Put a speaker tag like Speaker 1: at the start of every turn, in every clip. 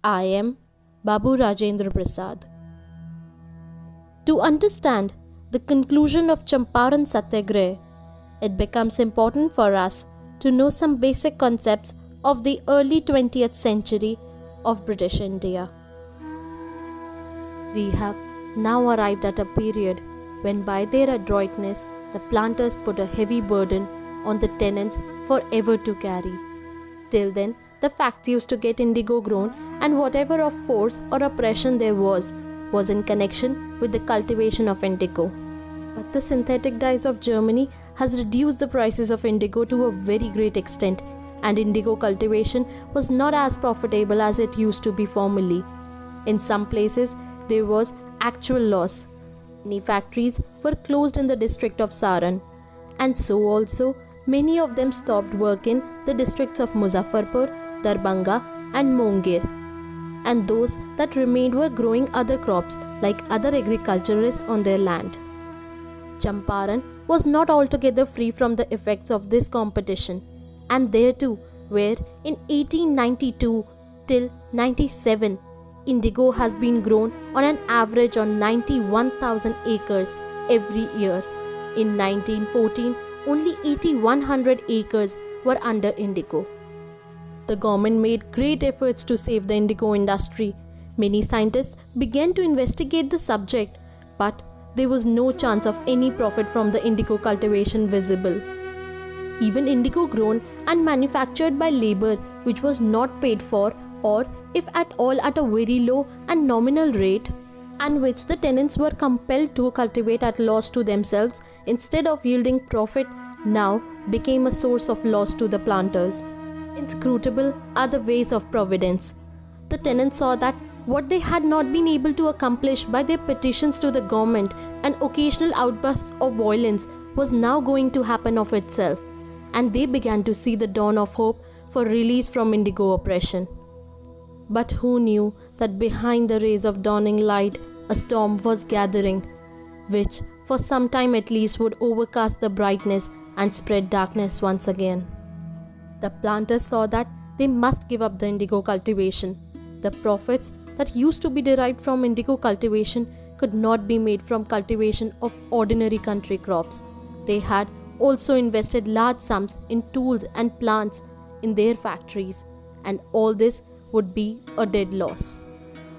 Speaker 1: I am Babu Rajendra Prasad. To understand the conclusion of Champaran Satyagraha, it becomes important for us to know some basic concepts of the early 20th century of British India. We have now arrived at a period when by their adroitness the planters put a heavy burden on the tenants forever to carry. Till then, the facts used to get indigo grown, and whatever of force or oppression there was in connection with the cultivation of indigo. But the synthetic dyes of Germany has reduced the prices of indigo to a very great extent, and indigo cultivation was not as profitable as it used to be formerly. In some places, there was actual loss. Many factories were closed in the district of Saran, and so also many of them stopped work in the districts of Muzaffarpur, Darbhanga and Mongir, and those that remained were growing other crops like other agriculturists on their land. Champaran was not altogether free from the effects of this competition, and there too, where in 1892 till 97, indigo has been grown on an average on 91,000 acres every year. In 1914, only 8,100 acres were under indigo. The government made great efforts to save the indigo industry. Many scientists began to investigate the subject, but there was no chance of any profit from the indigo cultivation visible. Even indigo grown and manufactured by labor which was not paid for, or if at all at a very low and nominal rate, and which the tenants were compelled to cultivate at loss to themselves instead of yielding profit, now became a source of loss to the planters. Inscrutable are the ways of providence. The tenants saw that what they had not been able to accomplish by their petitions to the government and occasional outbursts of violence was now going to happen of itself, and they began to see the dawn of hope for release from indigo oppression. But who knew that behind the rays of dawning light a storm was gathering, which for some time at least would overcast the brightness and spread darkness once again. The planters saw that they must give up the indigo cultivation. The profits that used to be derived from indigo cultivation could not be made from cultivation of ordinary country crops. They had also invested large sums in tools and plants in their factories, and all this would be a dead loss.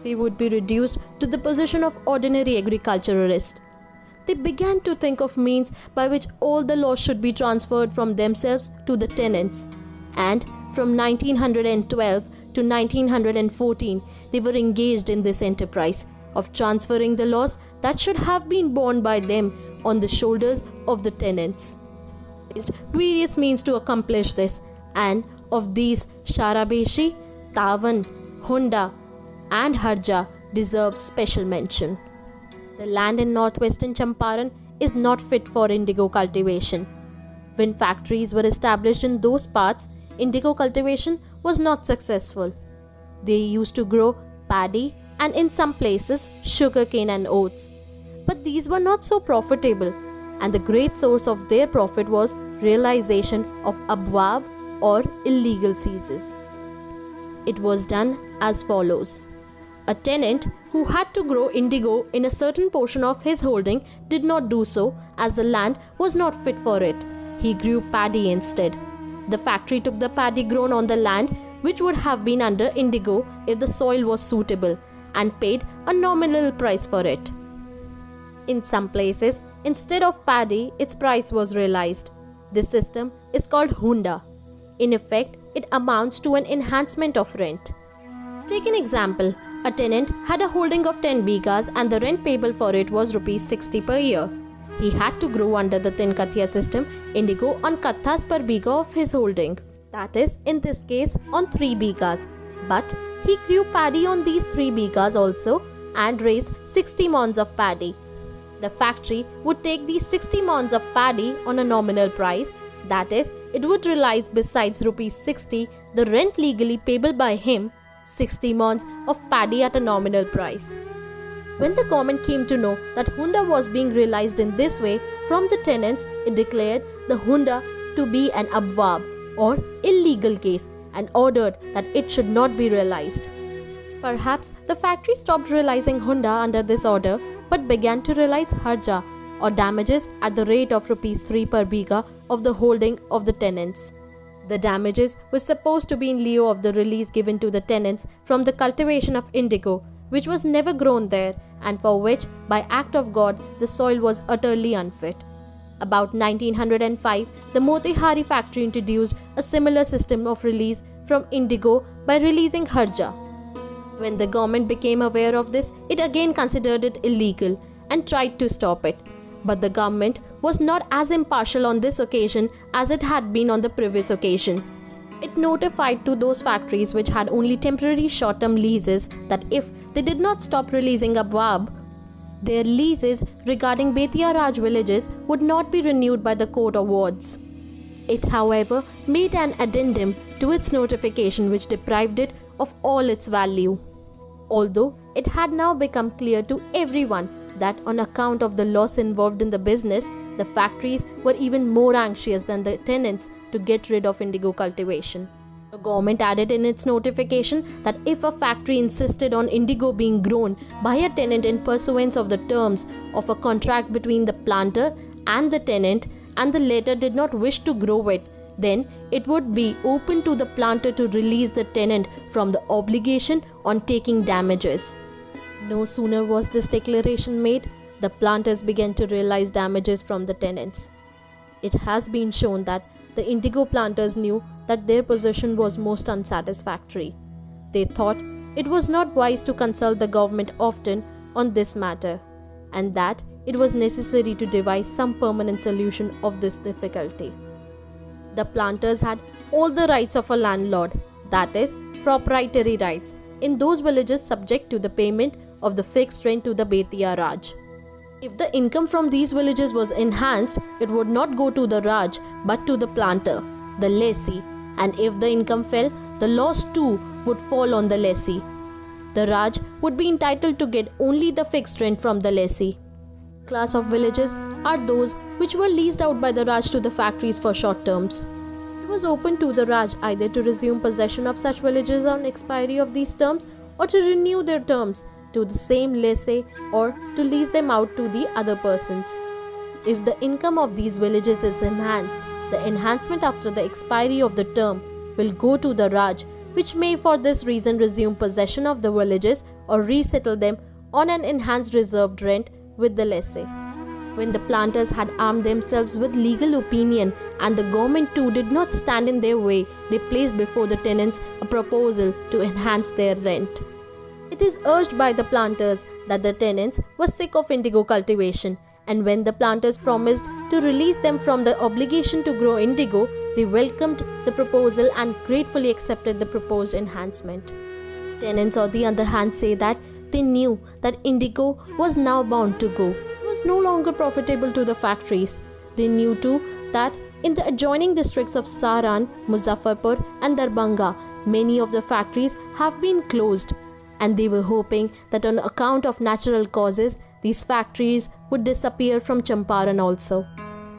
Speaker 1: They would be reduced to the position of ordinary agriculturalists. They began to think of means by which all the loss should be transferred from themselves to the tenants. And from 1912 to 1914, they were engaged in this enterprise of transferring the loss that should have been borne by them on the shoulders of the tenants. Various means to accomplish this, and of these Sharabeshi, Tavan, Hunda and Harja deserve special mention. The land in northwestern Champaran is not fit for indigo cultivation. When factories were established in those parts, indigo cultivation was not successful. They used to grow paddy and in some places sugarcane and oats. But these were not so profitable, and the great source of their profit was realization of abwab or illegal seizes. It was done as follows. A tenant who had to grow indigo in a certain portion of his holding did not do so, as the land was not fit for it. He grew paddy instead. The factory took the paddy grown on the land, which would have been under indigo if the soil was suitable, and paid a nominal price for it. In some places, instead of paddy, its price was realized. This system is called Hunda. In effect, it amounts to an enhancement of rent. Take an example. A tenant had a holding of 10 bighas and the rent payable for it was Rs 60 per year. He had to grow under the Tin Kathiya system indigo on kathas per bigha of his holding. That is, in this case, on 3 bighas. But he grew paddy on these 3 bighas also and raised 60 mons of paddy. The factory would take these 60 mons of paddy on a nominal price. That is, it would realize besides Rs 60 the rent legally payable by him, 60 mons of paddy at a nominal price. When the government came to know that Hunda was being realized in this way from the tenants, it declared the Hunda to be an abwab or illegal case and ordered that it should not be realized. Perhaps the factory stopped realizing Hunda under this order but began to realize Harja, or damages at the rate of rupees 3 per biga of the holding of the tenants. The damages were supposed to be in lieu of the release given to the tenants from the cultivation of indigo, which was never grown there and for which, by act of God, the soil was utterly unfit. About 1905, the Motihari factory introduced a similar system of release from indigo by releasing Harja. When the government became aware of this, it again considered it illegal and tried to stop it. But the government was not as impartial on this occasion as it had been on the previous occasion. It notified to those factories which had only temporary short-term leases that if they did not stop releasing Abwab, their leases regarding Betia Raj villages would not be renewed by the court of wards. It, however, made an addendum to its notification which deprived it of all its value. Although it had now become clear to everyone that on account of the loss involved in the business, the factories were even more anxious than the tenants to get rid of indigo cultivation. The government added in its notification that if a factory insisted on indigo being grown by a tenant in pursuance of the terms of a contract between the planter and the tenant, and the latter did not wish to grow it, then it would be open to the planter to release the tenant from the obligation on taking damages. No sooner was this declaration made, the planters began to realize damages from the tenants. It has been shown that the indigo planters knew that their position was most unsatisfactory. They thought it was not wise to consult the government often on this matter, and that it was necessary to devise some permanent solution of this difficulty. The planters had all the rights of a landlord, that is, proprietary rights, in those villages subject to the payment of the fixed rent to the Betia Raj. If the income from these villages was enhanced, it would not go to the Raj but to the planter, the lessee, and if the income fell, the loss too would fall on the lessee. The Raj would be entitled to get only the fixed rent from the lessee. Class of villages are those which were leased out by the Raj to the factories for short terms. It was open to the Raj either to resume possession of such villages on expiry of these terms or to renew their terms to the same lessee or to lease them out to the other persons. If the income of these villages is enhanced, the enhancement after the expiry of the term will go to the Raj, which may for this reason resume possession of the villages or resettle them on an enhanced reserved rent with the lessee. When the planters had armed themselves with legal opinion and the government too did not stand in their way, they placed before the tenants a proposal to enhance their rent. It is urged by the planters that the tenants were sick of indigo cultivation, and when the planters promised to release them from the obligation to grow indigo, they welcomed the proposal and gratefully accepted the proposed enhancement. Tenants, on the other hand, say that they knew that indigo was now bound to go. It was no longer profitable to the factories. They knew too that in the adjoining districts of Saran, Muzaffarpur and Darbhanga, many of the factories have been closed, and they were hoping that on account of natural causes, these factories would disappear from Champaran also.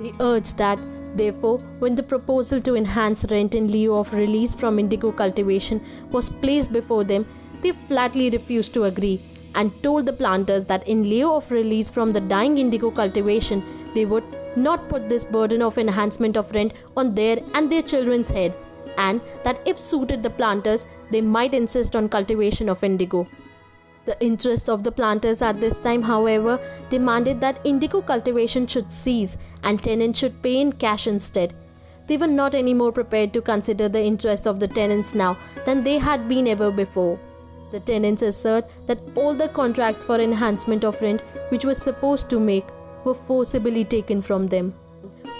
Speaker 1: They urged that, therefore, when the proposal to enhance rent in lieu of release from indigo cultivation was placed before them, they flatly refused to agree and told the planters that in lieu of release from the dying indigo cultivation, they would not put this burden of enhancement of rent on their and their children's head, and that if suited the planters, they might insist on cultivation of indigo. The interests of the planters at this time, however, demanded that indigo cultivation should cease and tenants should pay in cash instead. They were not any more prepared to consider the interests of the tenants now than they had been ever before. The tenants assert that all the contracts for enhancement of rent which were supposed to make were forcibly taken from them.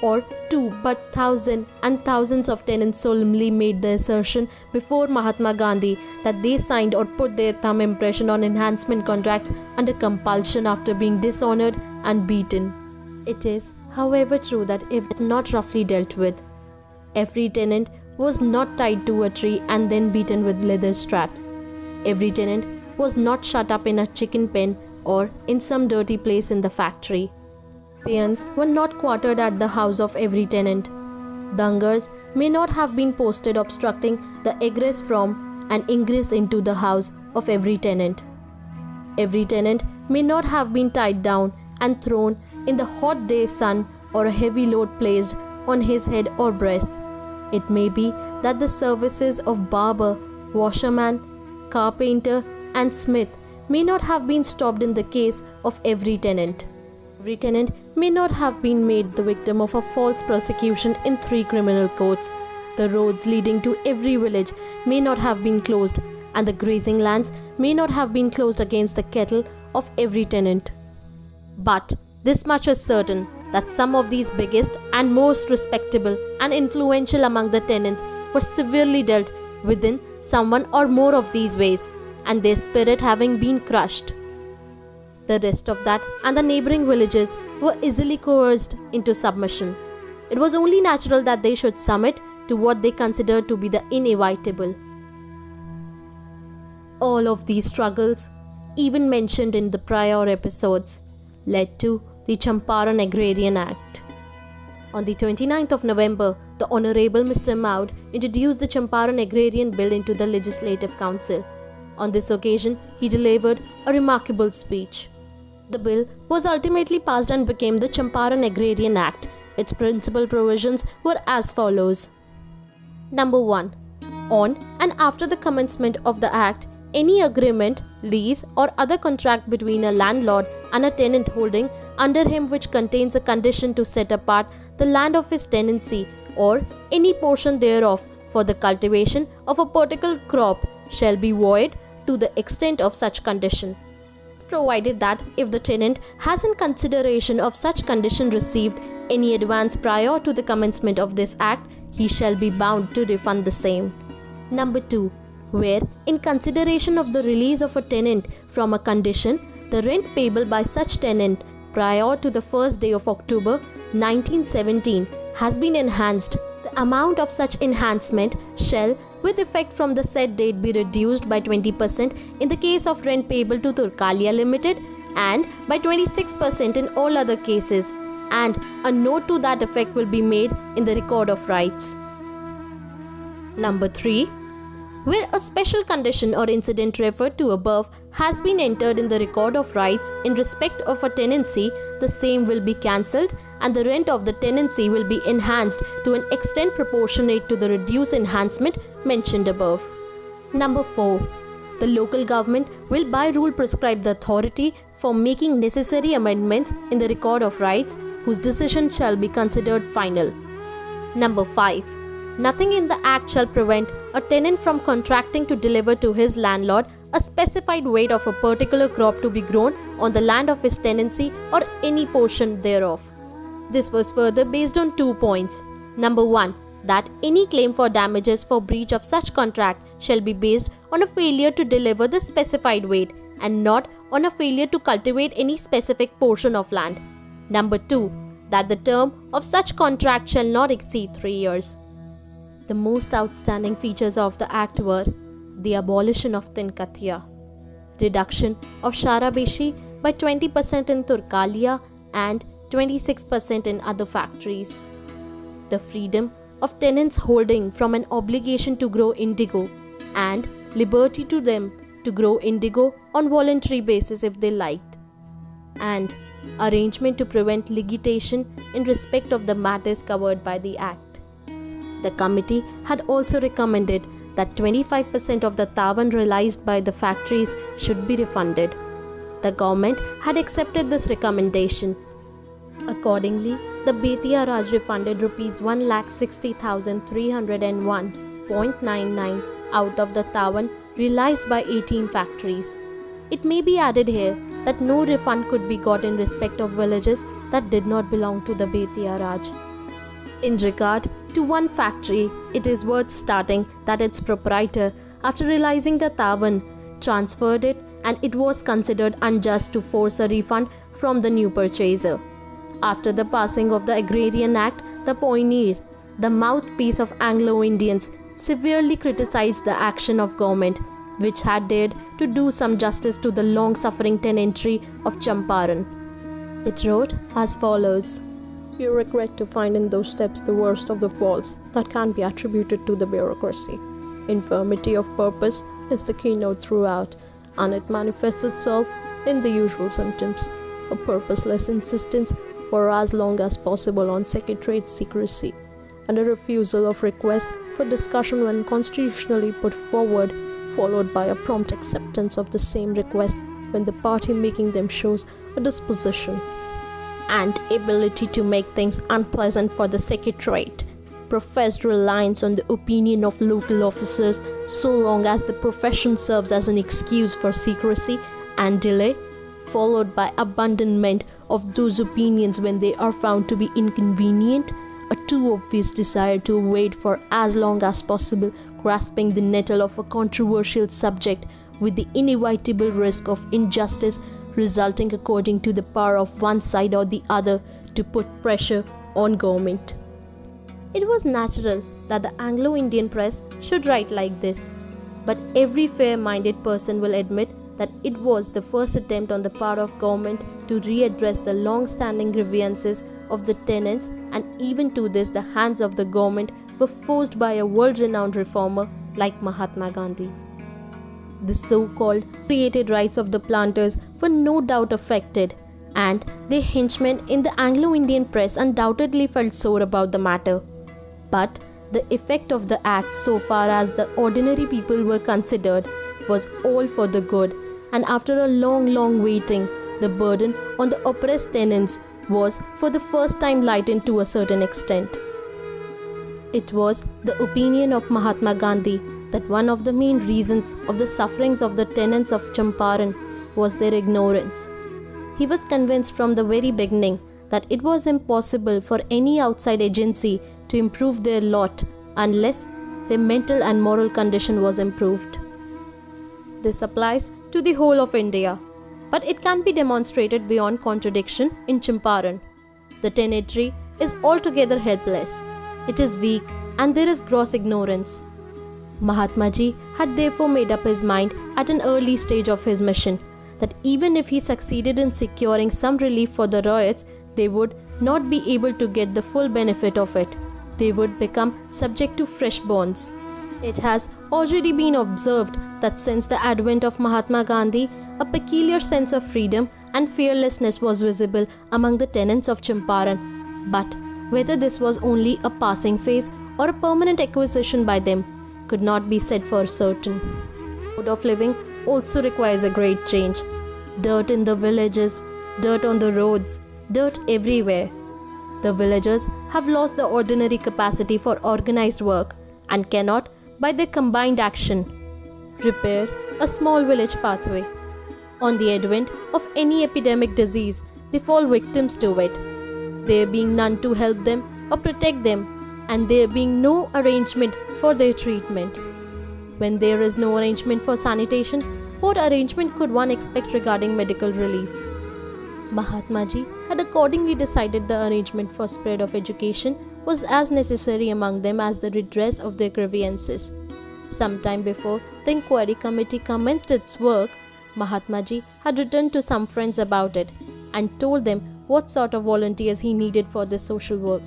Speaker 1: Or two, but thousands and thousands of tenants solemnly made the assertion before Mahatma Gandhi that they signed or put their thumb impression on enhancement contracts under compulsion after being dishonored and beaten. It is, however, true that if not roughly dealt with, every tenant was not tied to a tree and then beaten with leather straps. Every tenant was not shut up in a chicken pen or in some dirty place in the factory. Peons were not quartered at the house of every tenant. Dangars may not have been posted obstructing the egress from and ingress into the house of every tenant. Every tenant may not have been tied down and thrown in the hot day sun or a heavy load placed on his head or breast. It may be that the services of barber, washerman, carpenter, and smith may not have been stopped in the case of every tenant. Every tenant may not have been made the victim of a false prosecution in 3 criminal courts. The roads leading to every village may not have been closed, and the grazing lands may not have been closed against the cattle of every tenant. But this much is certain, that some of these biggest and most respectable and influential among the tenants were severely dealt with in some one or more of these ways, and their spirit having been crushed. The rest of that and the neighboring villages were easily coerced into submission. It was only natural that they should submit to what they considered to be the inevitable. All of these struggles, even mentioned in the prior episodes, led to the Champaran Agrarian Act. On the 29th of November, the Honorable Mr. Maud introduced the Champaran Agrarian Bill into the Legislative Council. On this occasion, he delivered a remarkable speech. The bill was ultimately passed and became the Champaran Agrarian Act. Its principal provisions were as follows. Number 1. On and after the commencement of the Act, any agreement, lease, or other contract between a landlord and a tenant holding under him which contains a condition to set apart the land of his tenancy or any portion thereof for the cultivation of a particular crop shall be void to the extent of such condition, provided that if the tenant has in consideration of such condition received any advance prior to the commencement of this act, he shall be bound to refund the same. Number 2. Where, in consideration of the release of a tenant from a condition, the rent payable by such tenant prior to the first day of October 1917 has been enhanced, the amount of such enhancement shall, with effect from the said date, be reduced by 20% in the case of rent payable to Turkalia Limited and by 26% in all other cases, and a note to that effect will be made in the record of rights. Number 3. Where a special condition or incident referred to above has been entered in the record of rights in respect of a tenancy, the same will be cancelled and the rent of the tenancy will be enhanced to an extent proportionate to the reduced enhancement mentioned above. Number 4. The local government will by rule prescribe the authority for making necessary amendments in the record of rights, whose decision shall be considered final. Number 5. Nothing in the Act shall prevent a tenant from contracting to deliver to his landlord a specified weight of a particular crop to be grown on the land of his tenancy or any portion thereof. This was further based on 2 points. Number 1. That any claim for damages for breach of such contract shall be based on a failure to deliver the specified weight and not on a failure to cultivate any specific portion of land. Number 2. That the term of such contract shall not exceed 3 years. The most outstanding features of the Act were the abolition of Tinkatiya, reduction of Sharabeshi by 20% in Turkalia and 26% in other factories, the freedom of tenants holding from an obligation to grow indigo and liberty to them to grow indigo on voluntary basis if they liked, and arrangement to prevent litigation in respect of the matters covered by the Act. The committee had also recommended that 25% of the tavan realized by the factories should be refunded. The government had accepted this recommendation. Accordingly, the Betiya Raj refunded Rs 1,60,301.99 out of the tavan realized by 18 factories. It may be added here that no refund could be got in respect of villages that did not belong to the Betiya Raj. In regard to one factory, it is worth stating that its proprietor, after realizing the tavan, transferred it, and it was considered unjust to force a refund from the new purchaser. After the passing of the Agrarian Act, the pioneer, the mouthpiece of Anglo-Indians, severely criticized the action of government, which had dared to do some justice to the long-suffering tenantry of Champaran. It wrote as follows. You regret to find in those steps the worst of the faults that can be attributed to the bureaucracy. Infirmity of purpose is the keynote throughout, and it manifests itself in the usual symptoms: a purposeless insistence for as long as possible on secretariat secrecy, and a refusal of request for discussion when constitutionally put forward, followed by a prompt acceptance of the same request when the party making them shows a disposition and ability to make things unpleasant for the secretariat. Professed reliance on the opinion of local officers so long as the profession serves as an excuse for secrecy and delay, followed by abandonment of those opinions when they are found to be inconvenient, a too obvious desire to wait for as long as possible, grasping the nettle of a controversial subject with the inevitable risk of injustice resulting according to the power of one side or the other to put pressure on government. It was natural that the Anglo-Indian press should write like this, but every fair-minded person will admit that it was the first attempt on the part of government to readdress the long-standing grievances of the tenants, and even to this the hands of the government were forced by a world-renowned reformer like Mahatma Gandhi. The so-called created rights of the planters were no doubt affected, and their henchmen in the Anglo-Indian press undoubtedly felt sore about the matter. But the effect of the act, so far as the ordinary people were considered, was all for the good, and after a long waiting, the burden on the oppressed tenants was for the first time lightened to a certain extent. It was the opinion of Mahatma Gandhi that one of the main reasons of the sufferings of the tenants of Champaran was their ignorance. He was convinced from the very beginning that it was impossible for any outside agency to improve their lot unless their mental and moral condition was improved. This applies to the whole of India, but it can be demonstrated beyond contradiction in Champaran. The tenantry is altogether helpless. It is weak and there is gross ignorance. Mahatma Ji had therefore made up his mind at an early stage of his mission that even if he succeeded in securing some relief for the riots, they would not be able to get the full benefit of it. They would become subject to fresh bonds. It has already been observed that since the advent of Mahatma Gandhi, a peculiar sense of freedom and fearlessness was visible among the tenants of Champaran. But whether this was only a passing phase or a permanent acquisition by them could not be said for certain. Mode of living also requires a great change. Dirt in the villages, dirt on the roads, dirt everywhere. The villagers have lost the ordinary capacity for organized work and cannot, by their combined action, repair a small village pathway. On the advent of any epidemic disease, they fall victims to it, there being none to help them or protect them, and there being no arrangement for their treatment. When there is no arrangement for sanitation, what arrangement could one expect regarding medical relief? Mahatma Ji had accordingly decided the arrangement for spread of education was as necessary among them as the redress of their grievances. Some time before the inquiry committee commenced its work, Mahatma Ji had written to some friends about it and told them what sort of volunteers he needed for this social work.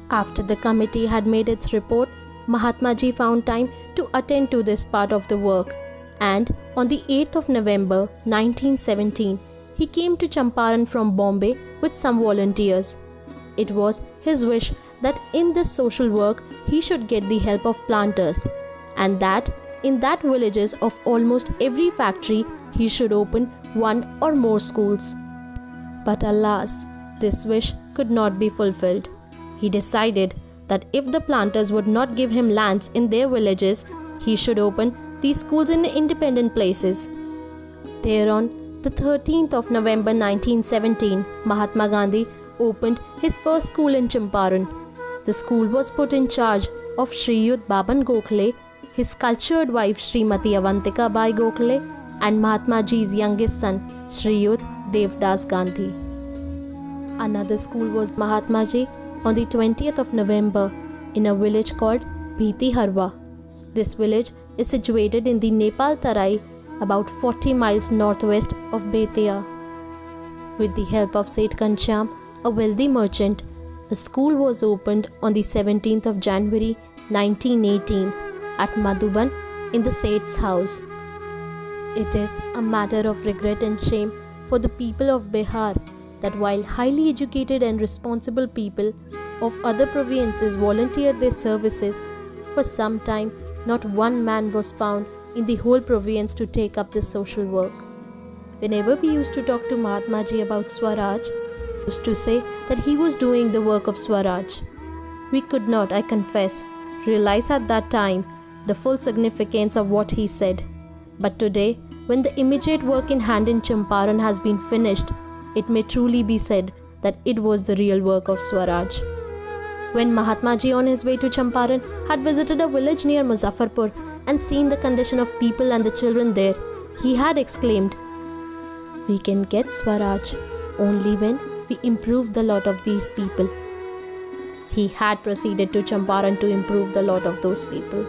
Speaker 1: After the committee had made its report, Mahatma Ji found time to attend to this part of the work, and on the 8th of November 1917, he came to Champaran from Bombay with some volunteers. It was his wish that in this social work he should get the help of planters, and that in that villages of almost every factory he should open one or more schools. But alas, this wish could not be fulfilled. He decided that if the planters would not give him lands in their villages, he should open these schools in independent places. Thereon, the 13th of November 1917, Mahatma Gandhi opened his first school in Champaran. The school was put in charge of Shriyut Baban Gokhale, his cultured wife Srimati Avantika Bai Gokhale, and Mahatma Ji's youngest son Shriyut Devdas Gandhi. Another school was Mahatma Ji on the 20th of November in a village called Bhiti Harwa. This village is situated in the Nepal Tarai, about 40 miles northwest of Betia. With the help of Seth Kancham, a wealthy merchant, a school was opened on the 17th of January 1918 at Madhuban in the Seth's house. It is a matter of regret and shame for the people of Bihar that while highly educated and responsible people of other provinces volunteered their services, for some time not one man was found in the whole province to take up this social work. Whenever we used to talk to Mahatma Ji about Swaraj, he used to say that he was doing the work of Swaraj. We could not, I confess, realize at that time the full significance of what he said. But today, when the immediate work in hand in Champaran has been finished, it may truly be said that it was the real work of Swaraj. When Mahatma Ji on his way to Champaran had visited a village near Muzaffarpur and seen the condition of people and the children there, he had exclaimed, "We can get Swaraj only when we improve the lot of these people." He had proceeded to Champaran to improve the lot of those people.